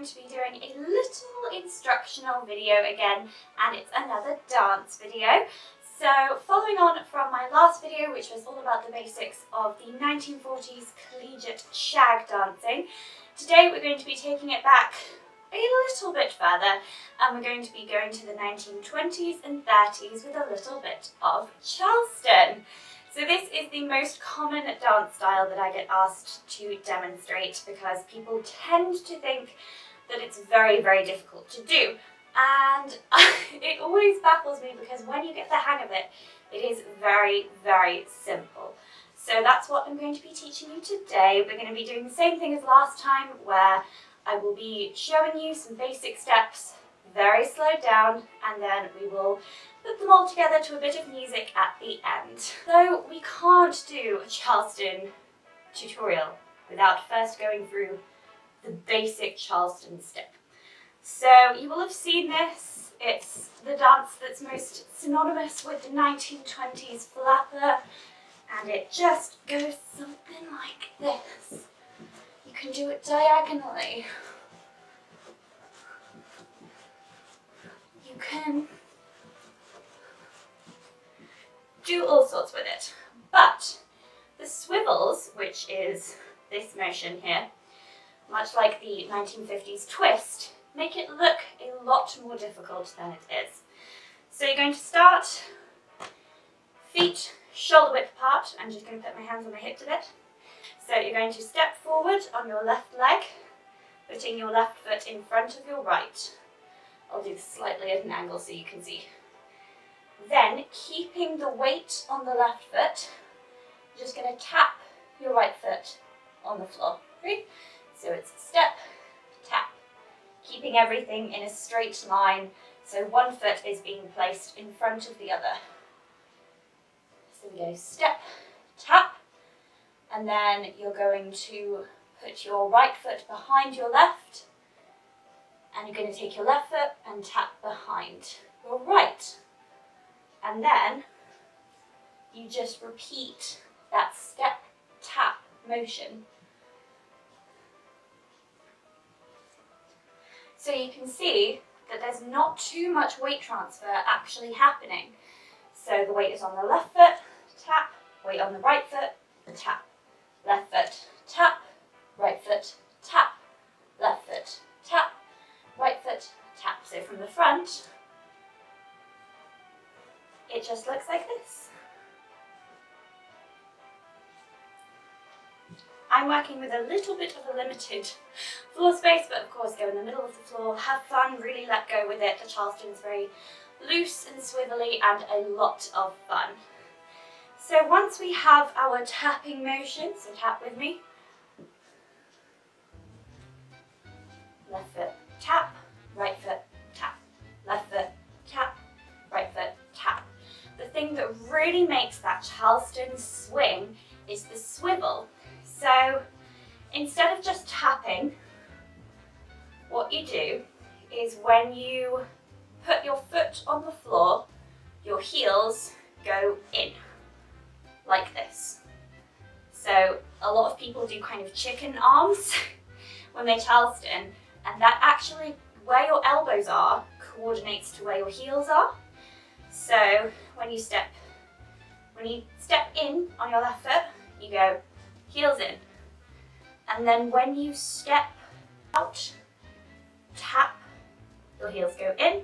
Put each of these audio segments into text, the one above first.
going to be doing a little instructional video again, and it's another dance video. So following on from my last video, which was all about the basics of the 1940s collegiate shag dancing, today we're going to be taking it back a little bit further, and we're going to be going to the 1920s and 30s with a little bit of Charleston. So this is the most common dance style that I get asked to demonstrate because people tend to think that it's very, very difficult to do. And it always baffles me because when you get the hang of it, it is very, very simple. So that's what I'm going to be teaching you today. We're going to be doing the same thing as last time, where I will be showing you some basic steps, very slowed down, and then we will put them all together to a bit of music at the end. So we can't do a Charleston tutorial without first going through the basic Charleston step. So you will have seen this. It's the dance that's most synonymous with the 1920s flapper, and it just goes something like this. You can do it diagonally. You can do all sorts with it. But the swivels, which is this motion here, much like the 1950s twist, make it look a lot more difficult than it is. So you're going to start feet shoulder width apart. I'm just going to put my hands on my hips a bit. So you're going to step forward on your left leg, putting your left foot in front of your right. I'll do this slightly at an angle so you can see. Then, keeping the weight on the left foot, you're just going to tap your right foot on the floor. Ready? So it's step, tap, keeping everything in a straight line, so one foot is being placed in front of the other. So we go step, tap, and then you're going to put your right foot behind your left, and you're going to take your left foot and tap behind your right. And then you just repeat that step, tap motion. So you can see that there's not too much weight transfer actually happening. So the weight is on the left foot, tap, weight on the right foot, tap, left foot, tap, right foot, tap, left foot, tap, right foot, tap. So from the front, it just looks like this. I'm working with a little bit of a limited floor space, but of course go in the middle of the floor, have fun, really let go with it. The Charleston's very loose and swivelly and a lot of fun. So once we have our tapping motion, so tap with me. Left foot, tap, right foot, tap, left foot, tap, right foot, tap. The thing that really makes that Charleston swing is the swivel. So instead of just tapping, what you do is when you put your foot on the floor, your heels go in, like this. So a lot of people do kind of chicken arms when they Charleston, and that actually, where your elbows are, coordinates to where your heels are. So when you step in on your left foot, you go heels in. And then when you step out, tap, your heels go in,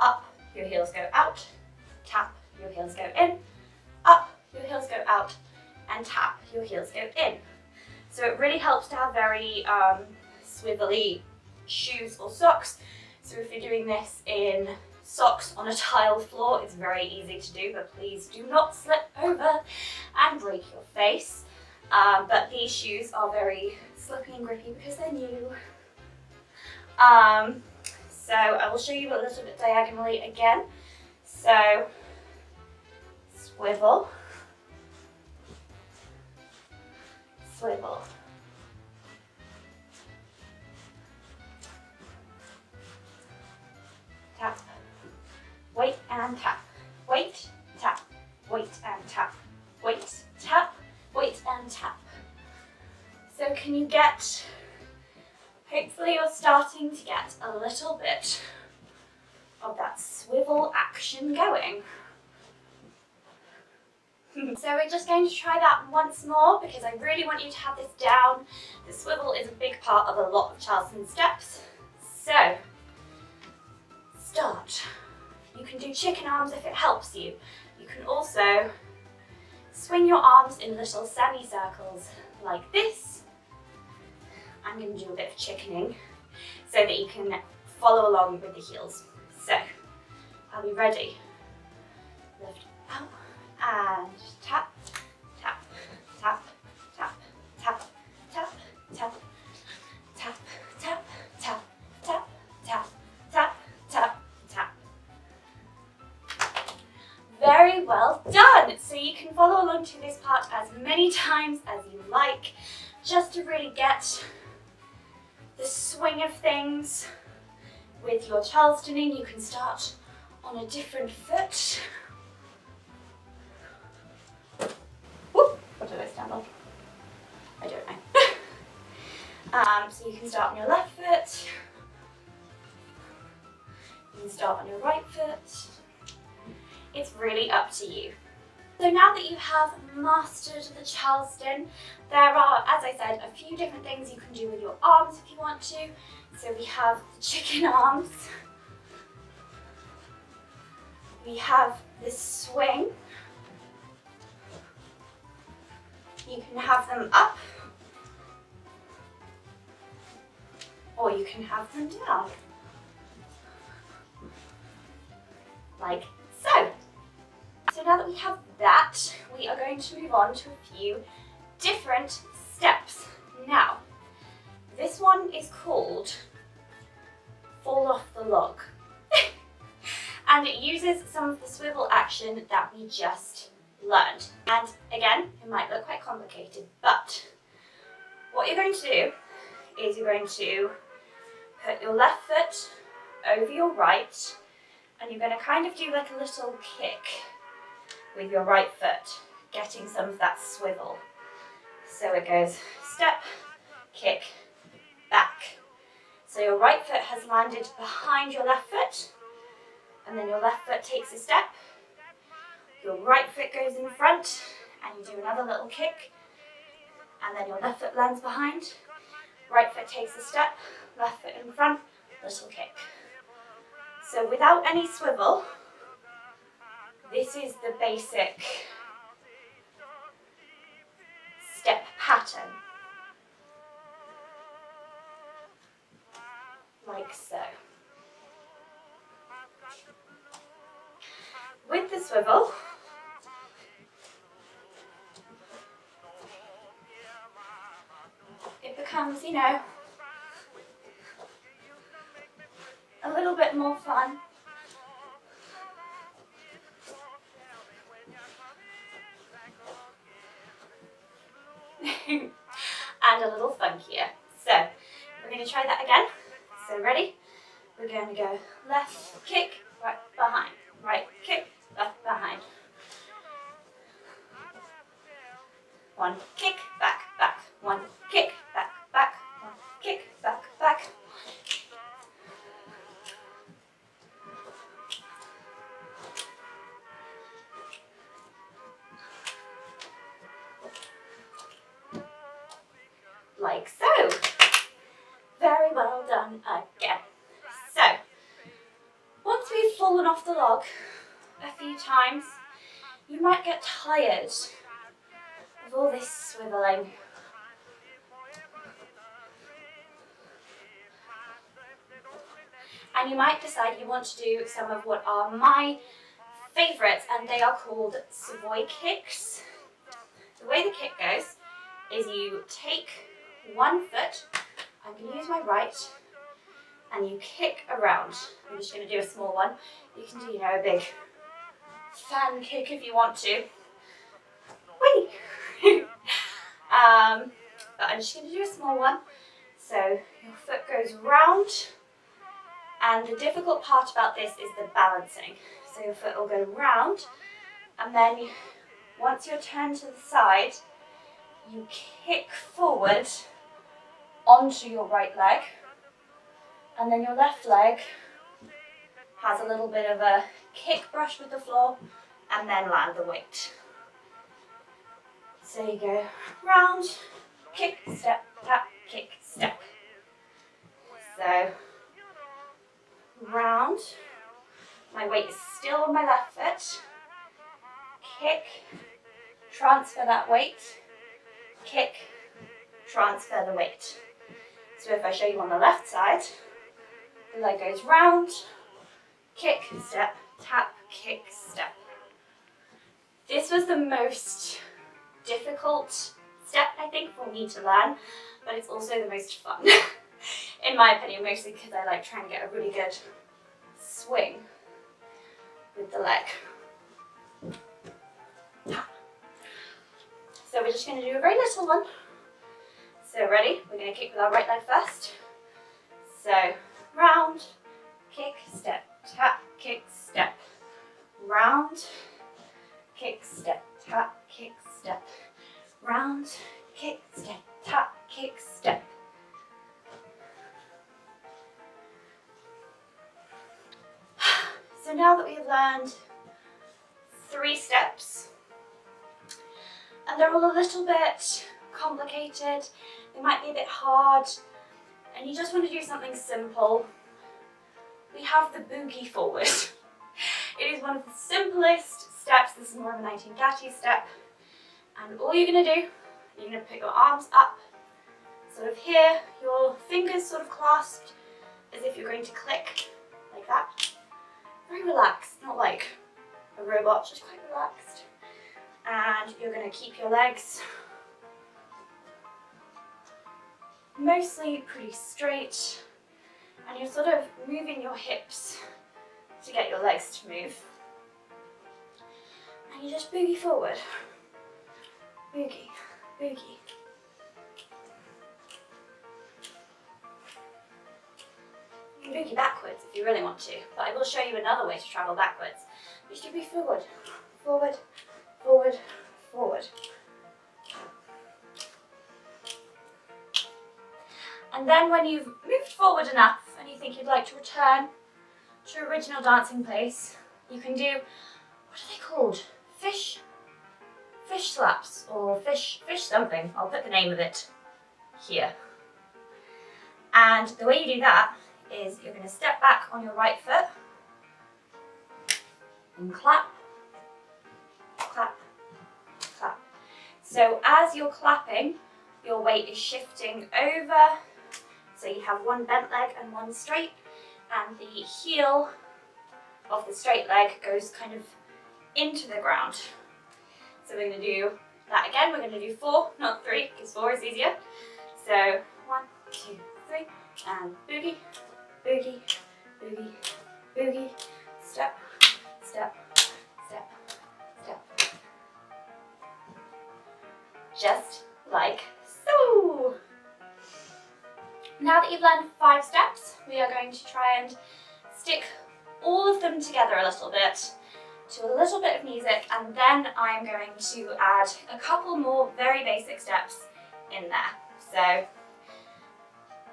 up, your heels go out, tap, your heels go in, up, your heels go out, and tap, your heels go in. So it really helps to have very swivelly shoes or socks. So if you're doing this in socks on a tile floor, it's very easy to do, but please do not slip over and break your face. But these shoes are very slippy and grippy because they're new. So I will show you a little bit diagonally again. So swivel, swivel, tap, wait and tap, wait, tap, wait and tap, wait, tap, wait and tap. So can you get Hopefully you're starting to get a little bit of that swivel action going. So we're just going to try that once more because I really want you to have this down. The swivel is a big part of a lot of Charleston steps. So, start. You can do chicken arms if it helps you. You can also swing your arms in little semicircles like this. I'm going to do a bit of chickening so that you can follow along with the heels. So, are we ready? Lift out and tap, tap, tap, tap, tap, tap, tap, tap, tap, tap, tap, tap, tap, tap, tap. Very well done! So you can follow along to this part as many times as you like, just to really get the swing of things. With your Charlestoning, you can start on a different foot. Whoop, what did I stand on? I don't know. So you can start on your left foot. You can start on your right foot. It's really up to you. So now that you have mastered the Charleston, there are, as I said, a few different things you can do with your arms if you want to. So we have the chicken arms. We have the swing. You can have them up, or you can have them down, like so. So now that we have that, we are going to move on to a few different steps. Now, this one is called Fall Off the Log. And it uses some of the swivel action that we just learned. And again, it might look quite complicated, but what you're going to do is you're going to put your left foot over your right, and you're going to kind of do like a little kick with your right foot, getting some of that swivel. So it goes step, kick, back. So your right foot has landed behind your left foot, and then your left foot takes a step. Your right foot goes in front, and you do another little kick, and then your left foot lands behind. Right foot takes a step, left foot in front, little kick. So without any swivel, this is the basic step pattern, like so. With the swivel, it becomes, you know, a little bit more fun. And a little funkier. So, we're going to try that again. So, ready? We're going to go left kick, right behind, right kick, left behind. One kick, back, back. One kick, back, back. One kick, back, back. Like so. Very well done again. So, once we've fallen off the log a few times, you might get tired of all this swiveling. And you might decide you want to do some of what are my favourites, and they are called Savoy kicks. The way the kick goes is you take one foot, I'm going to use my right, and you kick around. I'm just going to do a small one. You can do, you know, a big fan kick if you want to. Whee! But I'm just going to do a small one. So your foot goes round, and the difficult part about this is the balancing. So your foot will go round, and then once you're turned to the side, you kick forward onto your right leg, and then your left leg has a little bit of a kick brush with the floor, and then land the weight. So you go round, kick, step, tap, kick, step. So round, my weight is still on my left foot, kick, transfer that weight, kick, transfer the weight. So if I show you on the left side, the leg goes round, kick, step, tap, kick, step. This was the most difficult step, I think, for me to learn, but it's also the most fun, in my opinion, mostly because I like trying to get a really good swing with the leg. So we're just going to do a very little one. So ready? We're going to kick with our right leg first. So round, kick, step, tap, kick, step. Round, kick, step, tap, kick, step. Round, kick, step, tap, kick, step. So now that we have learned 3 steps, and they're all a little bit complicated, they might be a bit hard, and you just want to do something simple, we have the boogie forward. It is one of the simplest steps. This is more of a 1930s step, and all you're going to do, you're going to put your arms up, sort of here, your fingers sort of clasped as if you're going to click, like that. Very relaxed, not like a robot, just quite relaxed. And you're going to keep your legs mostly pretty straight, and you're sort of moving your hips to get your legs to move. And you just boogie forward. Boogie, boogie. You can boogie backwards if you really want to, but I will show you another way to travel backwards. You should be forward, forward, forward, forward. And then when you've moved forward enough and you think you'd like to return to your original dancing place, you can do, what are they called? Fish slaps, or fish something. I'll put the name of it here. And the way you do that is you're going to step back on your right foot and clap, clap, clap. So as you're clapping, your weight is shifting over. So you have one bent leg and one straight, and the heel of the straight leg goes kind of into the ground. So we're going to do that again. We're going to do 4, not 3, because 4 is easier. So 1, 2, 3, and boogie, boogie, boogie, boogie, step, step, step, step. Just like so. Now that you've learned 5 steps, we are going to try and stick all of them together a little bit to a little bit of music, and then I'm going to add a couple more very basic steps in there. So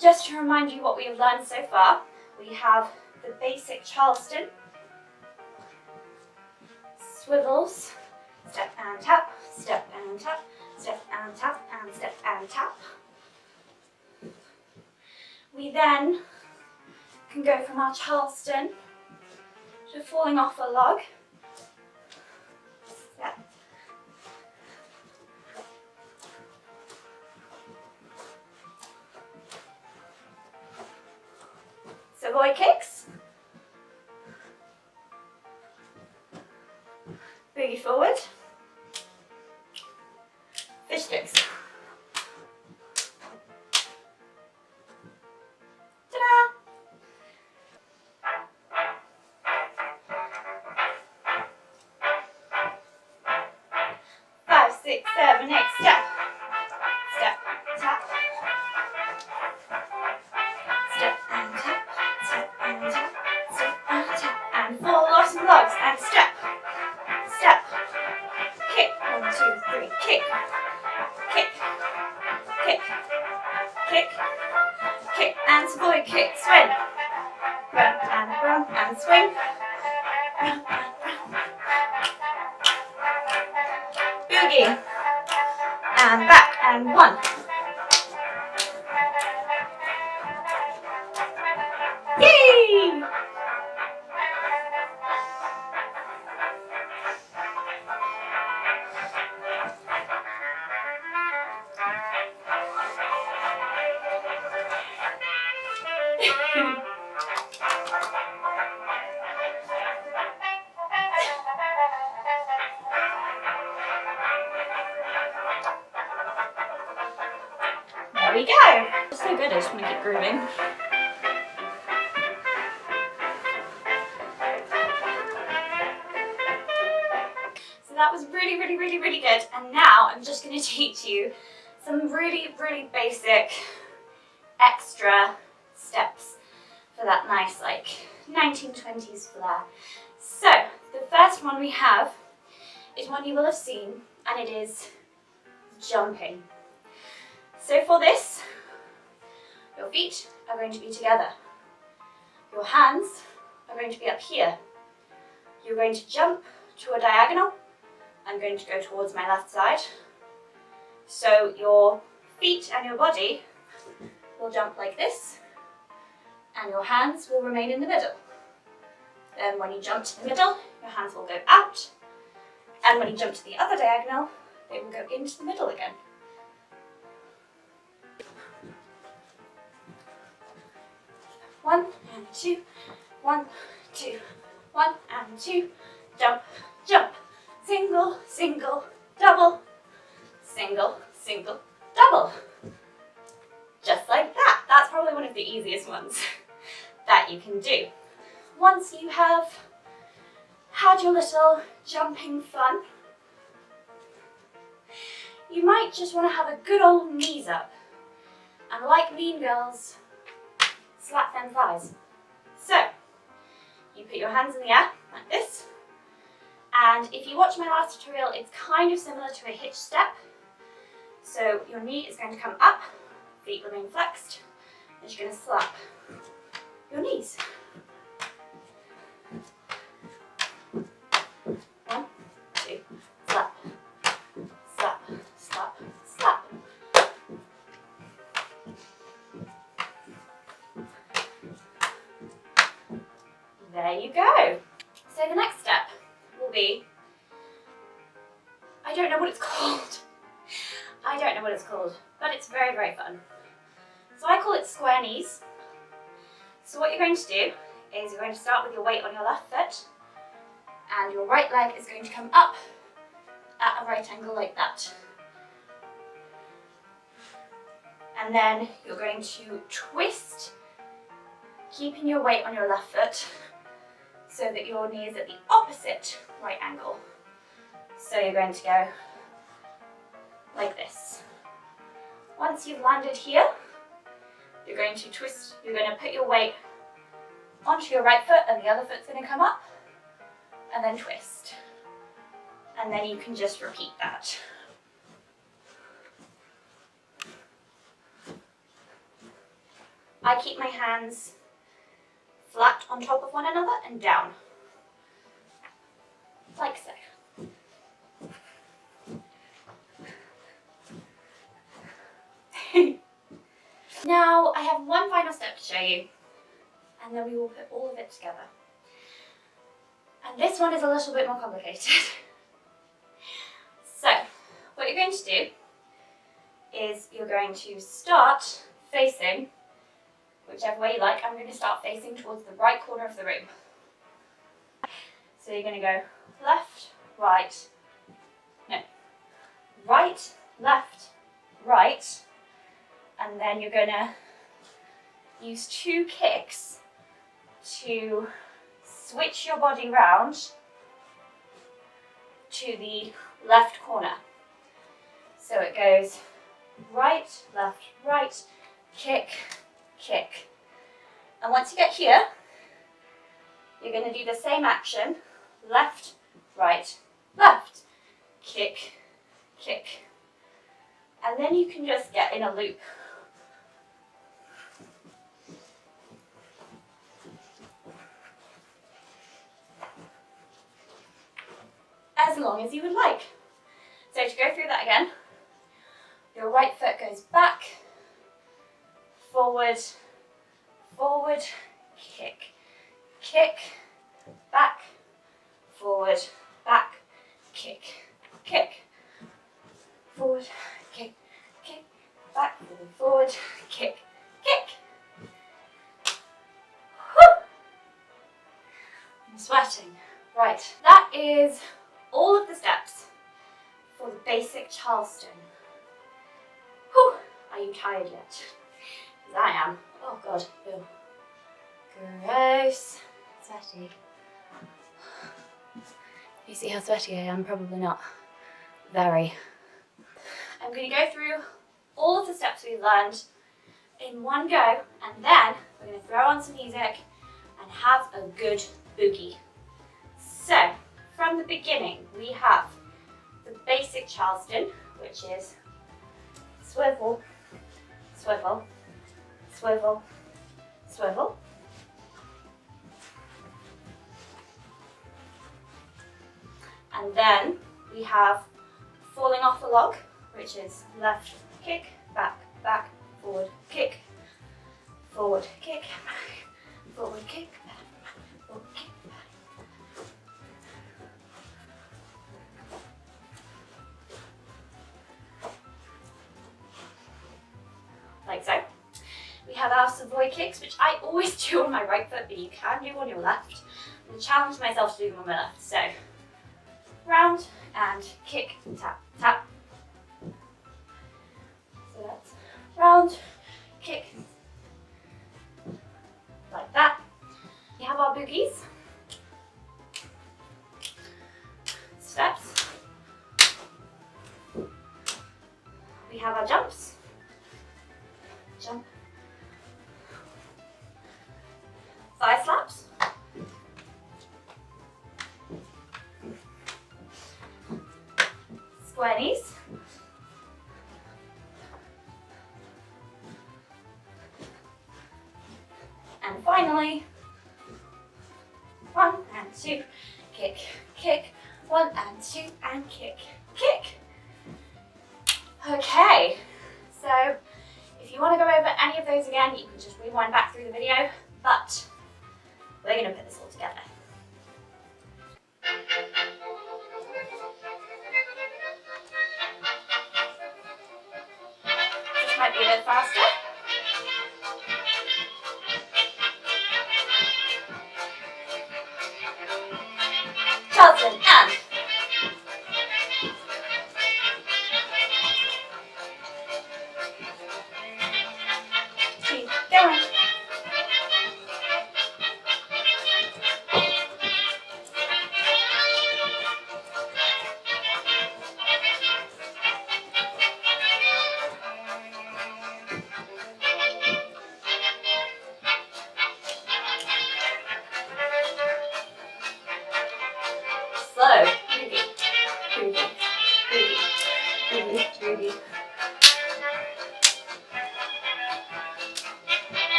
just to remind you what we have learned so far, we have the basic Charleston, swivels, step and tap, step and tap, step and tap, and step and tap. We then can go from our Charleston to falling off a log. Step. Savoy kicks. Boogie forward. Fish sticks. Ta-da! 5, 6, 7, 8, step. Step, tap. Step and tap, step and tap, step and tap. And fall off some logs and step. Step. Kick. 1, 2, 3, kick. Kick. Kick. kick, kick and savoy, kick, swing. Run and swing. Run and boogie. And back and 1. Yay! There we go. It's so good, I just want to keep grooving. So that was really, really, really, really good. And now I'm just going to teach you some really, really basic extra steps for that nice, like, 1920s flair. So the first one we have is one you will have seen, and it is jumping. So for this, your feet are going to be together. Your hands are going to be up here. You're going to jump to a diagonal. I'm going to go towards my left side. So your feet and your body will jump like this, and your hands will remain in the middle. Then when you jump to the middle, your hands will go out, and when you jump to the other diagonal, they will go into the middle again. One and two, 1, 2, 1 and 2, jump, jump, single, single, double, single, single, double. Just like that. That's probably one of the easiest ones that you can do. Once you have had your little jumping fun, you might just want to have a good old knees up, and like Mean Girls, slap them thighs. So, you put your hands in the air like this, and if you watch my last tutorial, it's kind of similar to a hitch step. So your knee is going to come up, feet remain flexed, and you're going to slap your knees. 1, 2, slap, slap, slap, slap. There you go. So the next step will be, I don't know what it's called. I don't know what it's called, but it's very, very fun. So I call it square knees. So what you're going to do is you're going to start with your weight on your left foot, and your right leg is going to come up at a right angle like that. And then you're going to twist, keeping your weight on your left foot, so that your knee is at the opposite right angle. So you're going to go like this. Once you've landed here, you're going to twist, you're going to put your weight onto your right foot, and the other foot's going to come up, and then twist. And then you can just repeat that. I keep my hands flat on top of one another and down, like so. Now I have one final step to show you, and then we will put all of it together. And this one is a little bit more complicated. So, what you're going to do is you're going to start facing whichever way you like. I'm going to start facing towards the right corner of the room. So you're going to go left, right, no, right, left, right, and then you're going to use 2 kicks to switch your body round to the left corner. So it goes right, left, right, kick, kick. And once you get here, you're going to do the same action, left, right, left, kick, kick. And then you can just get in a loop as long as you would like. So to go through that again, your right foot goes back, forward, forward, kick, kick, back, forward, back, kick, kick, forward, kick, kick, back, forward, kick, kick. Whew. I'm sweating. Right, that is all of the steps for the basic Charleston. Whew. Are you tired yet? Because I am. Oh God, ew. Gross. Sweaty. You see how sweaty I am? Probably not. Very. I'm going to go through all of the steps we've learned in one go, and then we're going to throw on some music and have a good boogie. So, from the beginning, we have the basic Charleston, which is swivel, swivel, swivel, swivel. And then we have falling off a log, which is left kick, back, back, forward, kick, forward, kick, back, forward, kick, back, forward, kick, back. Like so. We have our Savoy kicks, which I always do on my right foot, but you can do on your left. I'm going to challenge myself to do them on my left. So, round and kick, tap, tap. So that's round, kick, like that. We have our boogies, steps. We have our jumps, jump, thigh slaps, square knees, and finally 1 and 2, kick, kick, 1 and 2 and kick, kick. Okay, so if you want to go over any of those again, you can just rewind back through the video, but we're going to put this all together. This might be a bit faster. Charleston and keep going. Slow, boogie, boogie, boogie, boogie, boogie.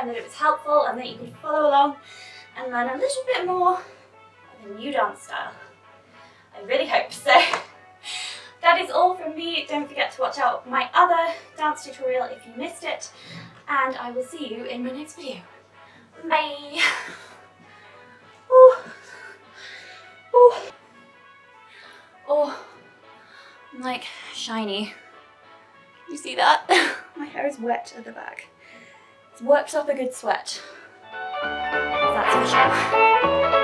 and that it was helpful and that you could follow along and learn a little bit more of a new dance style. I really hope so. That is all from me. Don't forget to watch out my other dance tutorial if you missed it, and I will see you in my next video. Bye! Ooh. Ooh. Oh, I'm like shiny. You see that? My hair is wet at the back. It's worked up a good sweat. That's for sure.